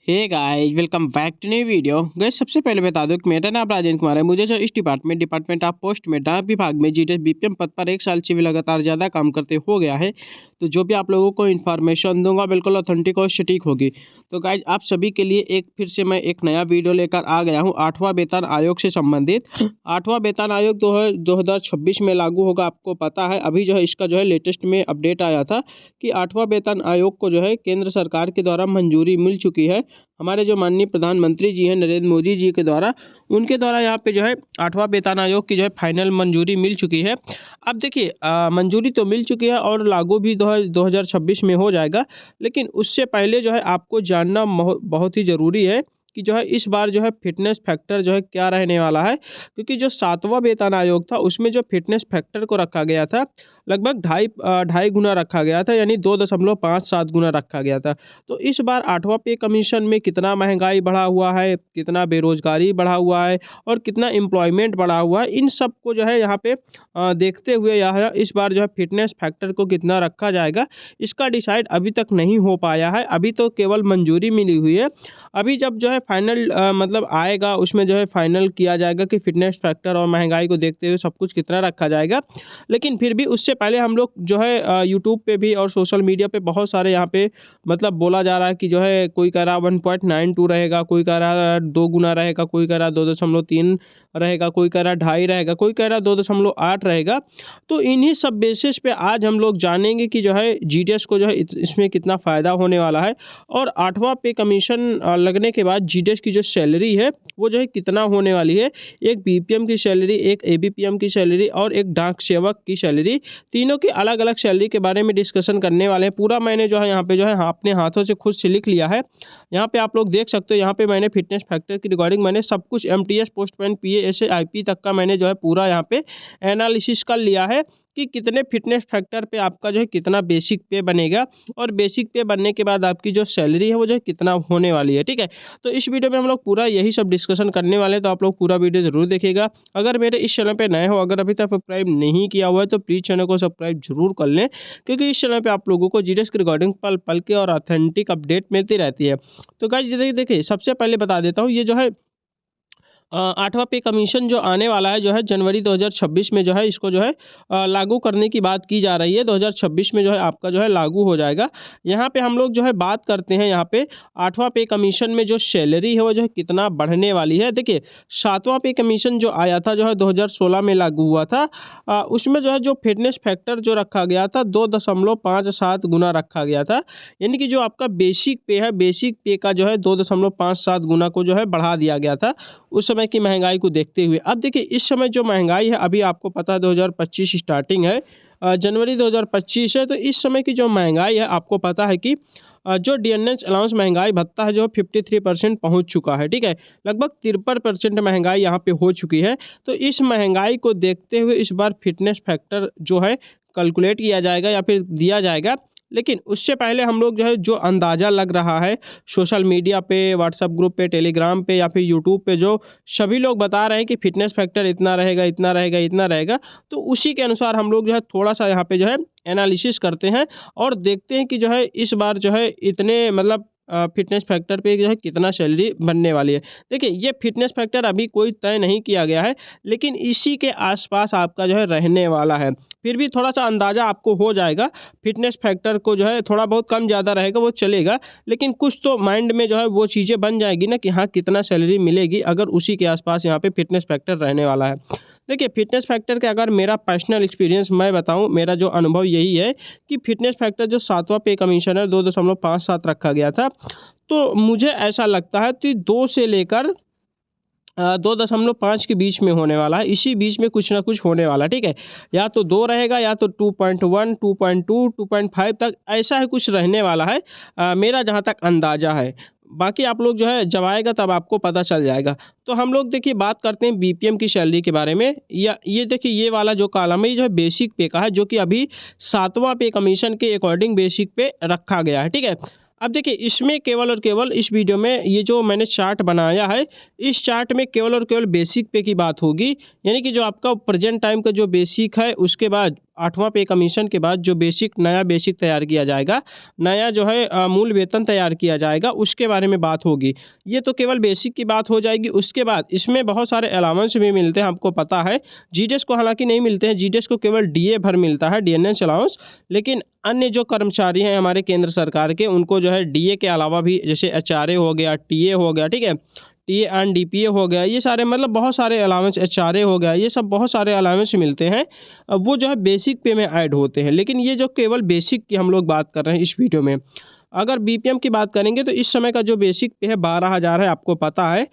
Hey guys, welcome back to new video. Guys, सबसे पहले बता दूं कि मेरा नाम राजेंद्र कुमार है। मुझे जो इस डिपार्टमेंट ऑफ पोस्ट में डाक विभाग में जीडीएस बीपीएम पद पर 1 साल से भी लगातार ज़्यादा काम करते हो गया है। तो जो भी आप लोगों को इन्फॉर्मेशन दूंगा बिल्कुल ऑथेंटिक और सटीक होगी। तो गाइस, आप सभी के लिए फिर से मैं एक नया वीडियो लेकर आ गया हूँ 8वां वेतन आयोग से संबंधित। 8वां वेतन आयोग 2026 में लागू होगा। आपको पता है, अभी जो है इसका जो है लेटेस्ट में अपडेट आया था कि 8वां वेतन आयोग को जो है केंद्र सरकार के द्वारा मंजूरी मिल चुकी है। हमारे जो माननीय प्रधानमंत्री जी हैं नरेंद्र मोदी जी के द्वारा, उनके द्वारा यहाँ पे जो है 8वां वेतन आयोग की जो है फाइनल मंजूरी मिल चुकी है। अब देखिए, मंजूरी तो मिल चुकी है और लागू भी 2026 में हो जाएगा। लेकिन उससे पहले जो है आपको जानना बहुत ही ज़रूरी है कि जो है इस बार जो है फिटनेस फैक्टर जो है क्या रहने वाला है। क्योंकि जो 7वां वेतन आयोग था उसमें जो फिटनेस फैक्टर को रखा गया था लगभग ढाई गुना रखा गया था, यानी 2.57 गुना रखा गया था। तो इस बार 8वां पे कमीशन में कितना महंगाई बढ़ा हुआ है, कितना बेरोजगारी बढ़ा हुआ है और कितना एम्प्लॉयमेंट बढ़ा हुआ है, इन सब को जो है यहाँ पे देखते हुए यह इस बार जो है फिटनेस फैक्टर को कितना रखा जाएगा, इसका डिसाइड अभी तक नहीं हो पाया है। अभी तो केवल मंजूरी मिली हुई है। अभी जब जो है फाइनल मतलब आएगा, उसमें जो है फाइनल किया जाएगा कि फिटनेस फैक्टर और महंगाई को देखते हुए सब कुछ कितना रखा जाएगा। लेकिन फिर भी उससे पहले हम लोग जो है यूट्यूब पे भी और सोशल मीडिया पे बहुत सारे यहाँ पे मतलब बोला जा रहा है कि जो है कोई कह रहा 1.92 रहेगा, कोई कह रहा 2 गुना रहेगा, कोई कह रहा 2.3 रहेगा, कोई कह रहा 2.5 रहेगा, कोई कह रहा 2.8 रहेगा। तो इन्हीं सब बेसिस पे आज हम लोग जानेंगे कि जो है जीडीएस को जो है इसमें कितना फ़ायदा होने वाला है और 8वां पे कमीशन लगने के बाद जीडीएस की जो सैलरी है वो जो है कितना होने वाली है। एक बीपीएम की सैलरी, एक एबीपीएम की सैलरी और एक डाक सेवक की सैलरी, तीनों की अलग अलग सैलरी के बारे में डिस्कशन करने वाले हैं। पूरा मैंने जो है यहाँ पे जो है अपने हाथों से खुद से लिख लिया है। यहाँ पे आप लोग देख सकते हो, यहाँ पे मैंने फिटनेस फैक्टर की रिगार्डिंग मैंने सब कुछ एमटीएस, पोस्टमैन, पीए, एसए, आईपी तक का मैंने जो है पूरा यहाँ पे एनालिसिस कर लिया है कि कितने फिटनेस फैक्टर पे आपका जो है कितना बेसिक पे बनेगा और बेसिक पे बनने के बाद आपकी जो सैलरी है वो जो है कितना होने वाली है। ठीक है, तो इस वीडियो में हम लोग पूरा यही सब डिस्कशन करने वाले हैं, तो आप लोग पूरा वीडियो जरूर देखिएगा। अगर मेरे इस चैनल पे नए हो, अगर अभी तक सब्सक्राइब नहीं किया हुआ है तो प्लीज़ चैनल को सब्सक्राइब जरूर कर लें, क्योंकि इस चैनल पे आप लोगों को जीडीएस की रिगार्डिंग पल पल के और ऑथेंटिक अपडेट मिलती रहती है। तो गाइस, देखिए सबसे पहले बता देता हूँ, ये जो है 8वां पे कमीशन जो आने वाला है जो है जनवरी 2026 में जो है इसको जो है लागू करने की बात की जा रही है। 2026 में जो है आपका जो है लागू हो जाएगा। यहाँ पे हम लोग जो है बात करते हैं, यहाँ पे 8वां पे कमीशन में जो सैलरी है वो जो है कितना बढ़ने वाली है। देखिए, 7वां पे कमीशन जो आया था जो है 2016 में लागू हुआ था, उसमें जो है जो फिटनेस फैक्टर जो रखा गया था 2.57 गुना रखा गया था। यानी कि जो आपका बेसिक पे है, बेसिक पे का जो है 2.57 गुना को जो है बढ़ा दिया गया था उस समय की महंगाई को देखते हुए। अब देखिए, इस समय जो महंगाई है अभी आपको पता है 2025 स्टार्टिंग है, जनवरी 2025 है। तो इस समय की जो महंगाई है आपको पता है कि जो डीएनएच अलाउंस महंगाई भत्ता है जो 53% पहुंच चुका है। ठीक है, लगभग 53% महंगाई यहाँ पे हो चुकी है। तो इस महंगाई को देखते हुए इस बार फिटनेस फैक्टर जो है कैलकुलेट किया जाएगा या फिर दिया जाएगा। लेकिन उससे पहले हम लोग जो है जो अंदाज़ा लग रहा है सोशल मीडिया पे, व्हाट्सएप ग्रुप पे, टेलीग्राम पे या फिर यूट्यूब पे, जो सभी लोग बता रहे हैं कि फिटनेस फैक्टर इतना रहेगा, इतना रहेगा, इतना रहेगा, तो उसी के अनुसार हम लोग जो है थोड़ा सा यहाँ पे जो है एनालिसिस करते हैं और देखते हैं कि जो है इस बार जो है इतने मतलब फिटनेस फैक्टर पे जो है कितना सैलरी बनने वाली है। देखिए, ये फिटनेस फैक्टर अभी कोई तय नहीं किया गया है, लेकिन इसी के आसपास आपका जो है रहने वाला है। फिर भी थोड़ा सा अंदाज़ा आपको हो जाएगा। फिटनेस फैक्टर को जो है थोड़ा बहुत कम ज़्यादा रहेगा वो चलेगा, लेकिन कुछ तो माइंड में जो है वो चीज़ें बन जाएगी ना कि हाँ कितना सैलरी मिलेगी अगर उसी के आसपास यहाँ पे फिटनेस फैक्टर रहने वाला है। देखिए, फिटनेस फैक्टर के अगर मेरा पर्सनल एक्सपीरियंस मैं बताऊँ, मेरा जो अनुभव यही है कि फिटनेस फैक्टर जो 7वां पे कमीशन है 2.57 रखा गया था, तो मुझे ऐसा लगता है कि 2 से लेकर 2.5 के बीच में होने वाला है। इसी बीच में कुछ ना कुछ होने वाला है। ठीक है, या तो 2 रहेगा या तो 2.1, 2.2, 2.5 तक ऐसा है कुछ रहने वाला है, मेरा जहाँ तक अंदाज़ा है। बाकी आप लोग जो है जब आएगा तब आपको पता चल जाएगा। तो हम लोग देखिए बात करते हैं बीपीएम की सैलरी के बारे में। या ये देखिए, ये वाला जो कॉलम है ये जो है बेसिक पे का है, जो कि अभी 7वां पे कमीशन के अकॉर्डिंग बेसिक पे रखा गया है। ठीक है, अब देखिए इसमें केवल और केवल इस वीडियो में ये जो मैंने चार्ट बनाया है, इस चार्ट में केवल और केवल बेसिक पे की बात होगी। यानी कि जो आपका प्रेजेंट टाइम का जो बेसिक है, उसके बाद 8वां पे कमीशन के बाद जो नया बेसिक तैयार किया जाएगा, नया जो है मूल वेतन तैयार किया जाएगा, उसके बारे में बात होगी। ये तो केवल बेसिक की बात हो जाएगी। उसके बाद इसमें बहुत सारे अलाउंस भी मिलते हैं, आपको पता है। जीडीएस को हालांकि नहीं मिलते हैं, जीडीएस को केवल डीए भर मिलता है, डीएनएस अलाउंस। लेकिन अन्य जो कर्मचारी हैं हमारे केंद्र सरकार के, उनको जो है डीए के अलावा भी, जैसे एचआरए हो गया, टीए हो गया, ठीक है, टीए एंड डीपीए हो गया, ये सारे मतलब बहुत सारे अलाउंस, एचआरए हो गया, ये सब बहुत सारे अलाउंस मिलते हैं। अब वो जो है बेसिक पे में ऐड होते हैं। लेकिन ये जो केवल बेसिक की हम लोग बात कर रहे हैं इस वीडियो में। अगर बीपीएम की बात करेंगे तो इस समय का जो बेसिक पे है 12,000 है, आपको पता है।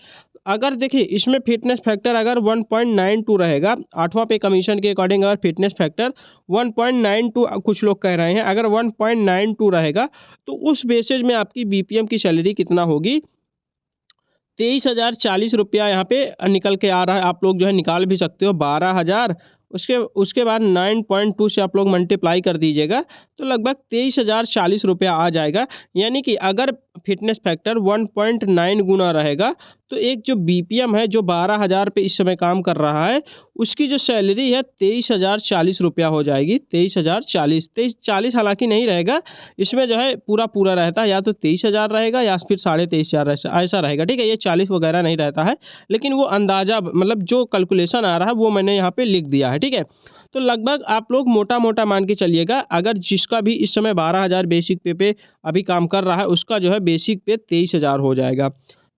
अगर देखिए इसमें फिटनेस फैक्टर अगर 1.92 रहेगा, 8वां पे कमीशन के अकॉर्डिंग अगर फिटनेस फैक्टर 1.92, कुछ लोग कह रहे हैं, अगर 1.92 रहेगा तो उस बेसिस में आपकी बीपीएम की सैलरी कितना होगी, 23,040 रुपया यहाँ पे निकल के आ रहा है। आप लोग जो है निकाल भी सकते हो 12,000, उसके उसके बाद 9.2 से आप लोग मल्टीप्लाई कर दीजिएगा तो लगभग 23,040 रुपया आ जाएगा। यानी कि अगर फिटनेस फैक्टर 1.9 गुना रहेगा तो एक जो बीपीएम है, जो 12,000 पे इस समय काम कर रहा है, उसकी जो सैलरी है 23,040 रुपया हो जाएगी। 23,040, 23,40 हालांकि नहीं रहेगा, इसमें जो है पूरा पूरा रहता है, या तो 23,000 रहेगा या फिर 23,500 ऐसा रहेगा, ठीक है। ये 40 वगैरह नहीं रहता है, लेकिन वो अंदाजा मतलब जो कैलकुलेशन आ रहा है वो मैंने यहाँ पे लिख दिया है, ठीक है। तो लगभग आप लोग मोटा मोटा मान के चलिएगा, अगर जिसका भी इस समय 12,000 बेसिक पे अभी काम कर रहा है, उसका जो है बेसिक पे 23,000 हो जाएगा,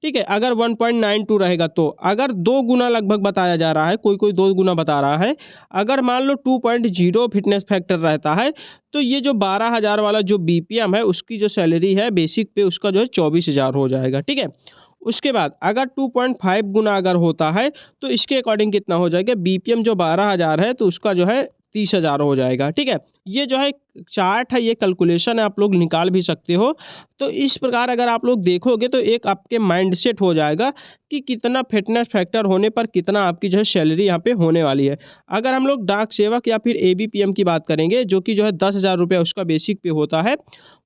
ठीक है। अगर 1.92 रहेगा तो अगर 2 गुना लगभग बताया जा रहा है, कोई कोई 2 गुना बता रहा है। अगर मान लो 2.0 फिटनेस फैक्टर रहता है तो ये जो 12,000 वाला जो बीपीएम है, उसकी जो सैलरी है बेसिक पे, उसका जो है 24,000 हो जाएगा, ठीक है। उसके बाद अगर 2.5 गुना अगर होता है तो इसके अकॉर्डिंग कितना हो जाएगा, बीपीएम जो 12,000 है तो उसका जो है 30,000 हो जाएगा, ठीक है। ये जो है चार्ट है, ये कैलकुलेशन है, आप लोग निकाल भी सकते हो। तो इस प्रकार अगर आप लोग देखोगे तो एक आपके माइंड सेट हो जाएगा कि कितना फिटनेस फैक्टर होने पर कितना आपकी जो है सैलरी यहाँ पे होने वाली है। अगर हम लोग डाक सेवक या फिर एबीपीएम की बात करेंगे, जो कि जो है 10,000 रुपये उसका बेसिक पे होता है,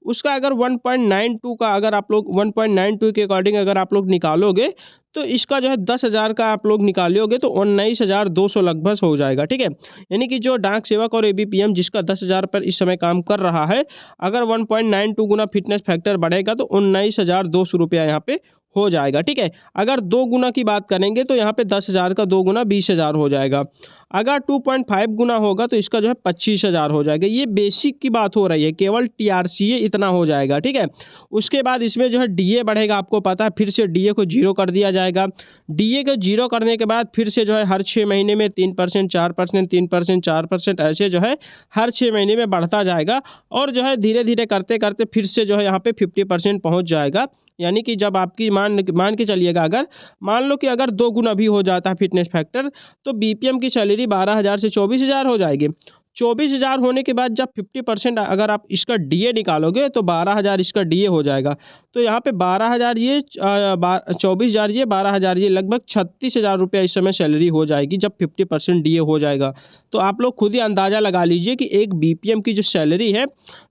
उसका अगर 1.92 का अगर आप लोग 1.92 के अकॉर्डिंग अगर आप लोग निकालोगे तो इसका जो है 10,000 का आप लोग निकालोगे तो 19,200 लगभग हो जाएगा, ठीक है। यानी कि जो डाक सेवक और एबीपीएम जिसका 10,000 पर इस समय काम कर रहा है, अगर 1.92 गुना फिटनेस फैक्टर बढ़ेगा तो 19,200 रुपया यहाँ पे हो जाएगा, ठीक है। अगर 2 गुना की बात करेंगे तो यहाँ पे 10,000 का 2 गुना 20,000 हो जाएगा। अगर 2.5 गुना होगा तो इसका जो है 25,000 हो जाएगा। ये बेसिक की बात हो रही है, केवल टीआरसीए इतना हो जाएगा, ठीक है। उसके बाद इसमें जो है डीए बढ़ेगा, आपको पता है, फिर से डीए को जीरो कर दिया जाएगा। डीए को जीरो करने के बाद फिर से जो है हर 6 महीने में 3%, 4%, 3%, 4% ऐसे जो है हर 6 महीने में बढ़ता जाएगा। और जो है धीरे धीरे करते करते फिर से जो है यहाँ पे 50% पहुँच जाएगा। यानी कि जब आपकी मान के चलिएगा, अगर मान लो कि अगर 2 गुना भी हो जाता है फिटनेस फैक्टर, तो बीपीएम की सैलरी 12,000 से 24,000 हो जाएगी। 24,000 होने के बाद जब 50% अगर आप इसका डीए निकालोगे तो 12,000 इसका डीए हो जाएगा। तो यहाँ पे 12,000 ये 24,000 ये 12,000 ये लगभग 36,000 रुपया इस समय सैलरी हो जाएगी जब 50% डीए हो जाएगा। तो आप लोग खुद ही अंदाज़ा लगा लीजिए कि एक बीपीएम की जो सैलरी है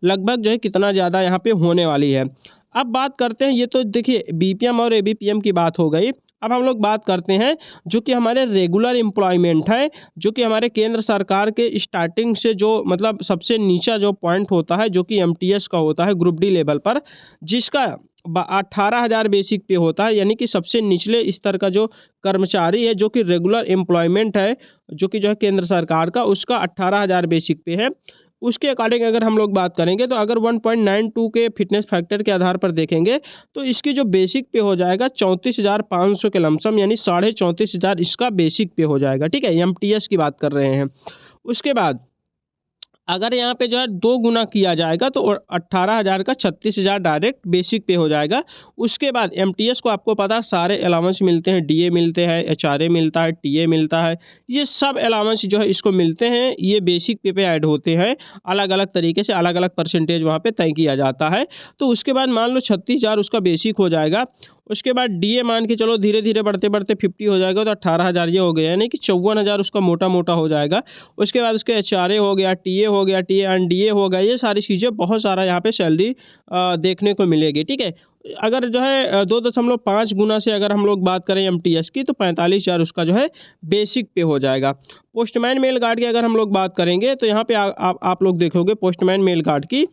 लगभग जो है कितना ज़्यादा यहाँ पे होने वाली है। अब बात करते हैं, ये तो देखिए बीपीएम और एबीपीएम की बात हो गई। अब हम लोग बात करते हैं जो कि हमारे रेगुलर एम्प्लॉयमेंट है, जो कि हमारे केंद्र सरकार के स्टार्टिंग से जो मतलब सबसे नीचा जो पॉइंट होता है, जो कि एमटीएस का होता है ग्रुप डी लेवल पर, जिसका 18,000 बेसिक पे होता है। यानी कि सबसे निचले स्तर का जो कर्मचारी है, जो कि रेगुलर एम्प्लॉयमेंट है, जो कि जो है केंद्र सरकार का, उसका 18,000 बेसिक पे है। उसके अकॉर्डिंग अगर हम लोग बात करेंगे तो अगर 1.92 के फिटनेस फैक्टर के आधार पर देखेंगे तो इसकी जो बेसिक पे हो जाएगा 34,500 के लमसम, यानी 34,500 इसका बेसिक पे हो जाएगा, ठीक है। एमटीएस की बात कर रहे हैं। उसके बाद अगर यहाँ पे जो है 2 गुना किया जाएगा तो 18,000 का 36,000 डायरेक्ट बेसिक पे हो जाएगा। उसके बाद एमटीएस को आपको पता सारे अलाउंस मिलते हैं, डीए मिलते हैं, एचआरए मिलता है, टीए मिलता है, ये सब अलाउंस जो है इसको मिलते हैं। ये बेसिक पे ऐड होते हैं, अलग अलग तरीके से अलग अलग परसेंटेज वहाँ पे तय किया जाता है। तो उसके बाद मान लो 36,000 उसका बेसिक हो जाएगा। उसके बाद डीए मान के चलो धीरे धीरे बढ़ते बढ़ते 50 हो जाएगा तो 18,000 ये हो गया, यानी कि 54,000 उसका मोटा मोटा हो जाएगा। उसके बाद उसके एचआरए हो गया, टीए हो गया, टीए एंड डीए हो गया, ये सारी चीज़ें बहुत सारा यहाँ पे सैलरी देखने को मिलेगी, ठीक है। अगर जो है 2.5 गुना से अगर हम लोग बात करें एमटीएस की, तो 45,000 उसका जो है बेसिक पे हो जाएगा। पोस्टमैन मेल गार्ड की अगर हम लोग बात करेंगे, तो यहाँ पे आप लोग देखोगे पोस्टमैन मेल गार्ड की,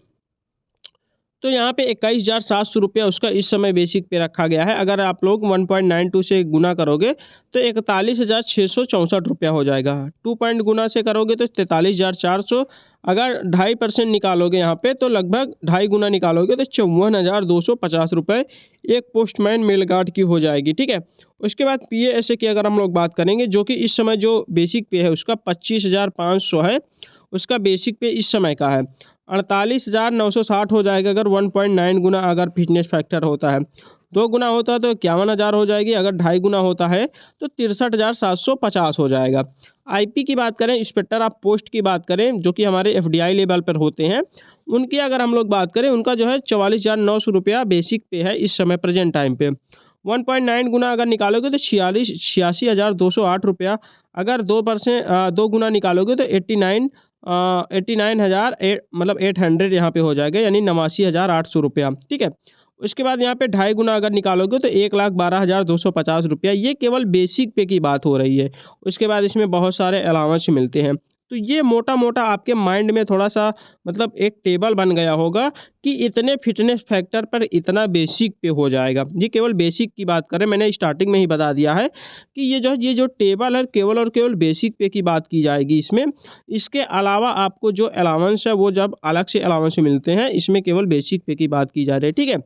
तो यहाँ पे 21,700 रुपया उसका इस समय बेसिक पे रखा गया है। अगर आप लोग 1.92 से गुना करोगे तो 41,664 रुपया हो जाएगा। 2 पॉइंट गुना से करोगे तो 43,400। अगर 2.5% निकालोगे यहाँ पे, तो लगभग 2.5 गुना निकालोगे तो 54,250 रुपये एक पोस्टमैन मेल गार्ड की हो जाएगी। ठीक है। उसके बाद पीएएसए की अगर हम लोग बात करेंगे, जो कि इस समय जो बेसिक पे है उसका 25,500 है, उसका बेसिक पे इस समय का है 48,960 हो जाएगा। अगर 1.9 गुना अगर फिटनेस फैक्टर होता है, 2 गुना होता है तो 51,000 हो जाएगी। अगर 2.5 गुना होता है तो 63,750 हो जाएगा। आईपी की बात करें, इंस्पेक्टर ऑफ पोस्ट की बात करें, जो कि हमारे एफडीआई लेवल पर होते हैं, उनकी अगर हम लोग बात करें, उनका जो है 44,900 रुपया बेसिक पे है इस समय प्रेजेंट टाइम पे। 1.9 गुना अगर निकालोगे तो 86,208 रुपया। अगर 2 गुना निकालोगे तो 89,000 मतलब 800 यहाँ पे हो जाएगा, यानी 89,800 रुपया। ठीक है। उसके बाद यहाँ पे 2.5 गुना अगर निकालोगे तो 1,12,250 रुपया। ये केवल बेसिक पे की बात हो रही है। उसके बाद इसमें बहुत सारे अलाउंस मिलते हैं। तो ये मोटा मोटा आपके माइंड में थोड़ा सा मतलब एक टेबल बन गया होगा कि इतने फिटनेस फैक्टर पर इतना बेसिक पे हो जाएगा। ये केवल बेसिक की बात करें, मैंने स्टार्टिंग में ही बता दिया है कि ये जो टेबल है केवल और केवल बेसिक पे की बात की जाएगी इसमें। इसके अलावा आपको जो अलाउंस है वो जब अलग से अलाउंस मिलते हैं, इसमें केवल बेसिक पे की बात की जा रही है। ठीक है।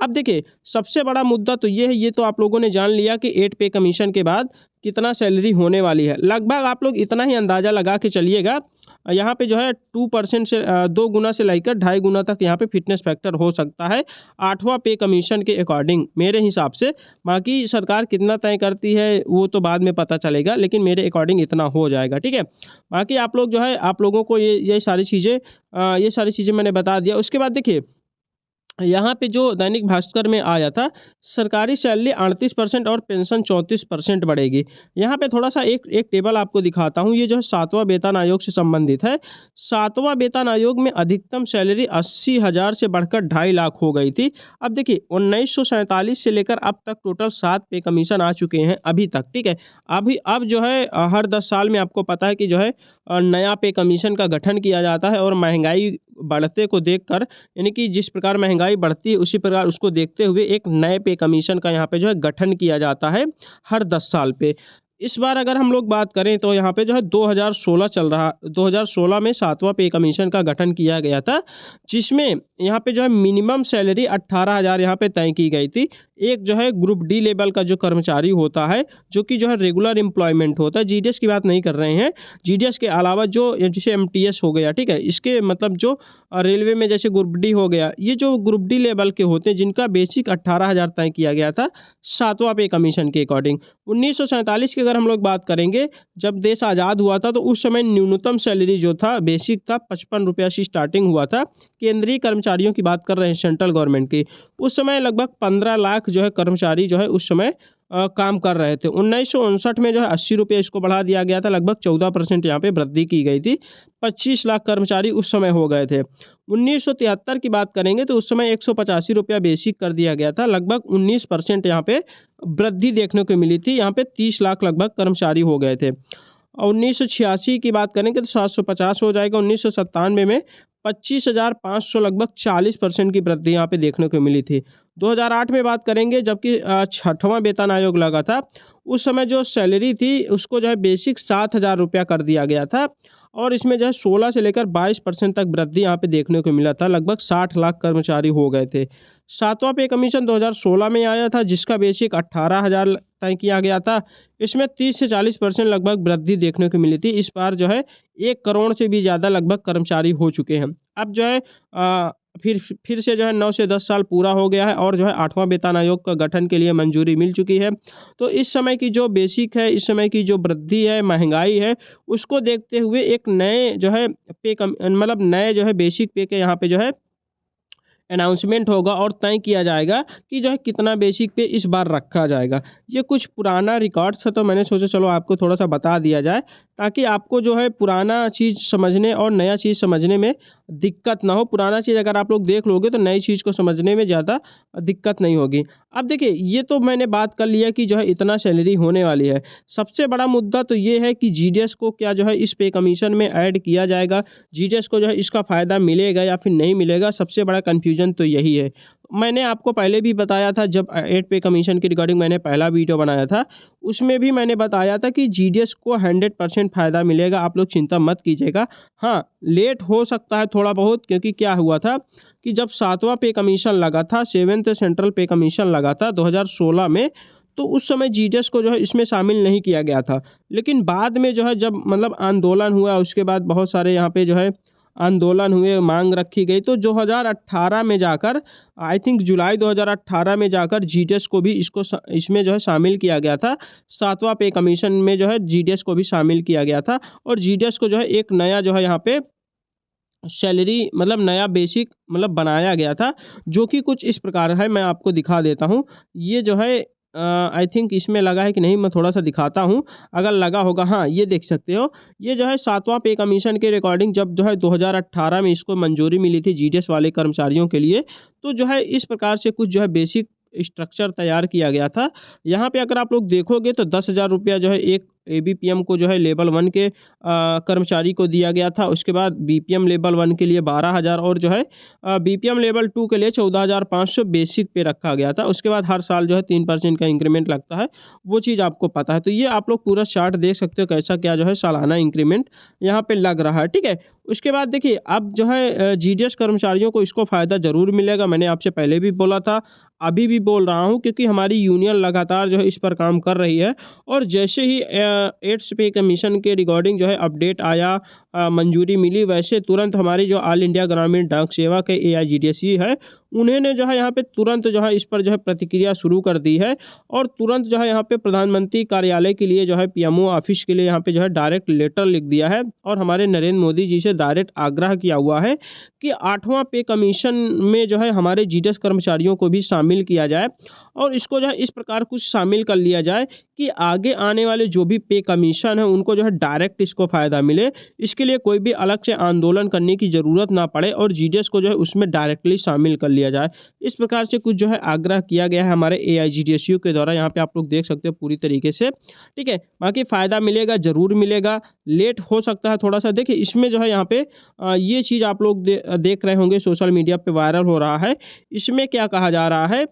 अब देखिए, सबसे बड़ा मुद्दा तो ये है, ये तो आप लोगों ने जान लिया कि 8 पे कमीशन के बाद कितना सैलरी होने वाली है। लगभग आप लोग इतना ही अंदाज़ा लगा के चलिएगा, यहाँ पे जो है 2% से 2 गुना से लेकर 2.5 गुना तक यहाँ पे फिटनेस फैक्टर हो सकता है 8वां पे कमीशन के अकॉर्डिंग मेरे हिसाब से। बाकी सरकार कितना तय करती है वो तो बाद में पता चलेगा, लेकिन मेरे अकॉर्डिंग इतना हो जाएगा। ठीक है। बाकी आप लोग जो है, आप लोगों को ये सारी चीज़ें मैंने बता दिया। उसके बाद देखिए, यहाँ पे जो दैनिक भास्कर में आया था, सरकारी सैलरी 38% और पेंशन 34% बढ़ेगी। यहाँ पे थोड़ा सा एक एक टेबल आपको दिखाता हूँ। ये जो है 7वां वेतन आयोग से संबंधित है। 7वां वेतन आयोग में अधिकतम सैलरी 80,000 से बढ़कर 2.5 लाख हो गई थी। अब देखिए, 1947 से लेकर अब तक टोटल 7 पे कमीशन आ चुके हैं अभी तक। ठीक है। अब जो है हर 10 साल में आपको पता है कि जो है नया पे कमीशन का गठन किया जाता है, और महंगाई बढ़ते को देखकर, यानी कि जिस प्रकार महंगाई बढ़ती है उसी प्रकार उसको देखते हुए एक नए पे कमीशन का यहाँ पे जो है गठन किया जाता है हर 10 साल पे। इस बार अगर हम लोग बात करें तो यहाँ पे जो है 2016 चल रहा, 2016 में 7वां पे कमीशन का गठन किया गया था, जिसमें यहाँ पे जो है मिनिमम सैलरी 18,000 यहाँ पे तय की गई थी। एक जो है ग्रुप डी लेवल का जो कर्मचारी होता है, जो कि जो है रेगुलर एम्प्लॉयमेंट होता है, जीडीएस की बात नहीं कर रहे हैं, जीडीएस के अलावा जो जैसे एमटीएस हो गया। ठीक है। इसके मतलब जो रेलवे में जैसे ग्रुप डी हो गया, ये जो ग्रुप डी लेवल के होते हैं जिनका बेसिक 18,000 तय किया गया था 7वां पे कमीशन के अकॉर्डिंग। 1947 की अगर हम लोग बात करेंगे, जब देश आज़ाद हुआ था, तो उस समय न्यूनतम सैलरी जो था बेसिक था 55 रुपया से स्टार्टिंग हुआ था। केंद्रीय कर्मचारियों की बात कर रहे हैं, सेंट्रल गवर्नमेंट की। उस समय लगभग 15 लाख जो है कर्मचारी जो है उस समय काम कर रहे थे। 1959 में जो है 80 रुपये इसको बढ़ा दिया गया था, लगभग 14% यहाँ पे वृद्धि की गई थी। 25 लाख कर्मचारी उस समय हो गए थे। 1973 की बात करेंगे तो उस समय 185 रुपया बेसिक कर दिया गया था, लगभग 19% यहाँ पे वृद्धि देखने को मिली थी। यहाँ पे 30 लाख लगभग कर्मचारी हो गए थे। और 1986 की बात करेंगे तो 750 हो जाएगा। 1997 में 25,500 लगभग 40% की वृद्धि यहाँ पे देखने को मिली थी। 2008 में बात करेंगे, जबकि 6वां वेतन आयोग लगा था, उस समय जो सैलरी थी उसको जो है बेसिक 7,000 रुपया कर दिया गया था, और इसमें जो है 16 से लेकर 22% तक वृद्धि यहाँ पे देखने को मिला था, लगभग 60 लाख कर्मचारी हो गए थे। 7वां पे कमीशन 2016 में आया था, जिसका बेसिक 18,000 तय किया गया था। इसमें 30 से 40% लगभग वृद्धि देखने को मिली थी। इस बार जो है 1 करोड़ से भी ज़्यादा लगभग कर्मचारी हो चुके हैं। अब जो है फिर से जो है 9 से 10 साल पूरा हो गया है, और जो है 8वां वेतन आयोग का गठन के लिए मंजूरी मिल चुकी है। तो इस समय की जो बेसिक है, इस समय की जो वृद्धि है, महंगाई है, उसको देखते हुए एक नए जो है मतलब नए जो है बेसिक पे के यहाँ पे जो है अनाउंसमेंट होगा और तय किया जाएगा कि जो है कितना बेसिक पे इस बार रखा जाएगा। ये कुछ पुराना रिकॉर्ड था, तो मैंने सोचा चलो आपको थोड़ा सा बता दिया जाए, ताकि आपको जो है पुराना चीज़ समझने और नया चीज़ समझने में दिक्कत ना हो। पुराना चीज़ अगर आप लोग देख लोगे तो नई चीज़ को समझने में ज़्यादा दिक्कत नहीं होगी। अब देखिए, ये तो मैंने बात कर लिया कि जो है इतना सैलरी होने वाली है। सबसे बड़ा मुद्दा तो ये है कि जीडीएस को क्या जो है इस पे कमीशन में ऐड किया जाएगा, जीडीएस को जो है इसका फ़ायदा मिलेगा या फिर नहीं मिलेगा, सबसे बड़ा कन्फ्यूज़न तो यही है। मैंने आपको पहले भी बताया था, जब एड पे कमीशन की रिगार्डिंग मैंने पहला वीडियो बनाया था, उसमें भी मैंने बताया था कि जीडीएस को 100% फ़ायदा मिलेगा, आप लोग चिंता मत कीजिएगा। हाँ, लेट हो सकता है थोड़ा बहुत, क्योंकि क्या हुआ था कि जब 7वां पे कमीशन लगा था, 7th सेंट्रल पे कमीशन लगा था 2016 में, तो उस समय जीडीएस को जो है इसमें शामिल नहीं किया गया था। लेकिन बाद में जो है जब मतलब आंदोलन हुआ, उसके बाद बहुत सारे यहाँ पे जो है आंदोलन हुए, माँग रखी गई, तो 2018 में जाकर, आई थिंक जुलाई 2018 में जाकर जीडीएस को भी इसमें जो है शामिल किया गया था। 7वां पे कमीशन में जो है जीडीएस को भी शामिल किया गया था, और जीडीएस को जो है एक नया जो है यहाँ पे सैलरी मतलब नया बेसिक मतलब बनाया गया था, जो कि कुछ इस प्रकार है, मैं आपको दिखा देता हूँ। ये जो है आई थिंक इसमें लगा है कि नहीं, मैं थोड़ा-सा दिखाता हूँ, अगर लगा होगा, हाँ, ये देख सकते हो। ये जो है 7वां पे कमीशन के रिकॉर्डिंग जब जो है 2018 में इसको मंजूरी मिली थी जीडीएस वाले कर्मचारियों के लिए, तो जो है इस प्रकार से कुछ जो है बेसिक स्ट्रक्चर तैयार किया गया था। यहाँ पे अगर आप लोग देखोगे तो 10,000 रुपया जो है एक एबीपीएम को जो है लेवल 1 के कर्मचारी को दिया गया था। उसके बाद बीपीएम लेवल 1 के लिए 12,000, और जो है बीपीएम लेवल 2 के लिए 14,500 बेसिक पे रखा गया था। उसके बाद हर साल जो है 3% का इंक्रीमेंट लगता है, वो चीज़ आपको पता है। तो ये आप लोग पूरा चार्ट देख सकते हो, कैसा क्या जो है सालाना इंक्रीमेंट यहाँ पे लग रहा है, ठीक है? उसके बाद देखिए, अब जो है जीडीएस कर्मचारियों को इसको फ़ायदा ज़रूर मिलेगा। मैंने आपसे पहले भी बोला था, अभी भी बोल रहा हूँ, क्योंकि हमारी यूनियन लगातार जो है इस पर काम कर रही है, और जैसे ही 8th पे कमीशन के रिगार्डिंग जो है अपडेट आया, मंजूरी मिली, वैसे तुरंत हमारी जो ऑल इंडिया ग्रामीण डाक सेवा के एआईजीडीसी है, उन्होंने जो है यहाँ पे तुरंत जो है इस पर जो है प्रतिक्रिया शुरू कर दी है, और तुरंत जो है यहाँ पे प्रधानमंत्री कार्यालय के लिए जो है पीएमओ ऑफिस के लिए यहाँ पे जो है डायरेक्ट लेटर लिख दिया है, और हमारे नरेंद्र मोदी जी से डायरेक्ट आग्रह किया हुआ है कि 8वां पे कमीशन में जो है हमारे जीडीएस कर्मचारियों को भी शामिल किया जाए, और इसको जो है इस प्रकार कुछ शामिल कर लिया जाए कि आगे आने वाले जो भी पे कमीशन है उनको जो है डायरेक्ट इसको फ़ायदा मिले। इसके लिए कोई भी अलग से आंदोलन करने की ज़रूरत ना पड़े, और जीडीएस को जो है उसमें डायरेक्टली शामिल कर लिया जाए। इस प्रकार से कुछ जो है आग्रह किया गया है हमारे एआईजीडीएसयू के द्वारा। यहाँ पे आप लोग देख सकते हो पूरी तरीके से, ठीक है? बाकी फ़ायदा मिलेगा, ज़रूर मिलेगा, लेट हो सकता है थोड़ा-सा। देखिए, इसमें जो है यहाँ पे ये चीज़ आप लोग देख रहे होंगे, सोशल मीडिया पे वायरल हो रहा है। इसमें क्या कहा जा रहा है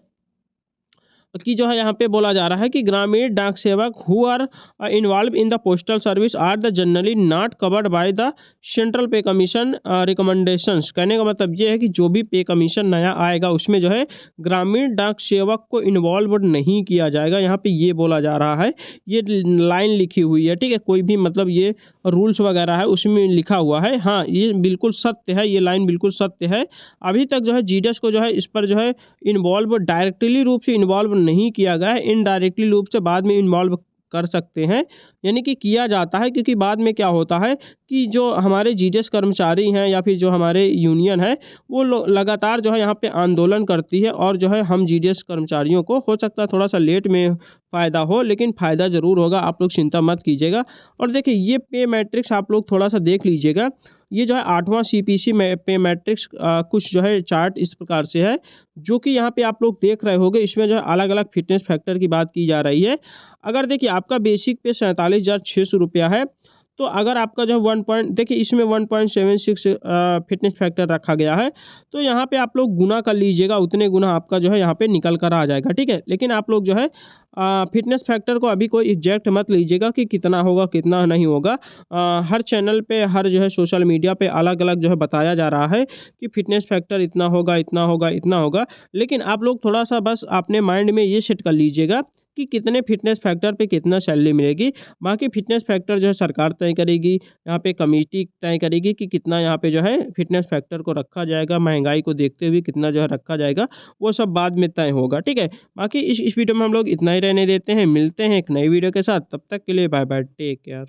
कि जो है यहाँ पे बोला जा रहा है कि Gramin Dak Sevak who are involved in the postal service are the generally not covered by the central pay commission recommendations. कहने का मतलब ये है कि जो भी पे कमीशन नया आएगा उसमें जो है ग्रामीण डाक सेवक को इन्वॉल्व नहीं किया जाएगा। यहाँ पे ये बोला जा रहा है, ये लाइन लिखी हुई है, ठीक है? कोई भी मतलब ये रूल्स वगैरह है उसमें लिखा हुआ है। हाँ, ये बिल्कुल सत्य है, ये लाइन बिल्कुल सत्य है। अभी तक जो है जीडीएस को जो है इस पर जो है इन्वॉल्व डायरेक्टली रूप से इन्वॉल्व नहीं किया गया है, इनडायरेक्टली रूप से बाद में इन्वॉल्व कर सकते हैं, यानी कि किया जाता है। क्योंकि बाद में क्या होता है कि जो हमारे जीडीएस कर्मचारी हैं या फिर जो हमारे यूनियन है, वो लगातार जो है यहाँ पे आंदोलन करती है, और जो है हम जीडीएस कर्मचारियों को हो सकता है थोड़ा सा लेट में फ़ायदा हो, लेकिन फ़ायदा ज़रूर होगा, आप लोग चिंता मत कीजिएगा। और देखिए, ये पे मैट्रिक्स आप लोग थोड़ा सा देख लीजिएगा। ये जो है 8वां सीपीसी में पे मैट्रिक्स कुछ जो है चार्ट इस प्रकार से है, जो कि यहाँ पे आप लोग देख रहे होंगे। इसमें जो है अलग-अलग फिटनेस फैक्टर की बात की जा रही है। अगर देखिए, आपका बेसिक पे 47,600 रुपया है, तो अगर आपका जो है 1 पॉइंट देखिए इसमें 1.76 फिटनेस फैक्टर रखा गया है, तो यहाँ पे आप लोग गुना कर लीजिएगा, उतने गुना आपका जो है यहाँ पे निकल कर आ जाएगा, ठीक है? लेकिन आप लोग जो है फिटनेस फैक्टर को अभी कोई एग्जैक्ट मत लीजिएगा कि कितना होगा, कितना नहीं होगा। हर चैनल पे, हर जो है सोशल मीडिया पे अलग-अलग जो है बताया जा रहा है कि फिटनेस फैक्टर इतना होगा, इतना होगा, इतना होगा। लेकिन आप लोग थोड़ा-सा बस अपने माइंड में ये सेट कर लीजिएगा कि कितने फिटनेस फैक्टर पे कितना सैलरी मिलेगी। बाकी फिटनेस फैक्टर जो है सरकार तय करेगी, यहाँ पे कमेटी तय करेगी कि कितना यहाँ पे जो है फिटनेस फैक्टर को रखा जाएगा, महँगाई को देखते हुए कितना जो है रखा जाएगा, वो सब बाद में तय होगा, ठीक है? बाकी इस वीडियो में हम लोग इतना ही रहने देते हैं, मिलते हैं एक नई वीडियो के साथ, तब तक के लिए बाय बाय, टेक केयर।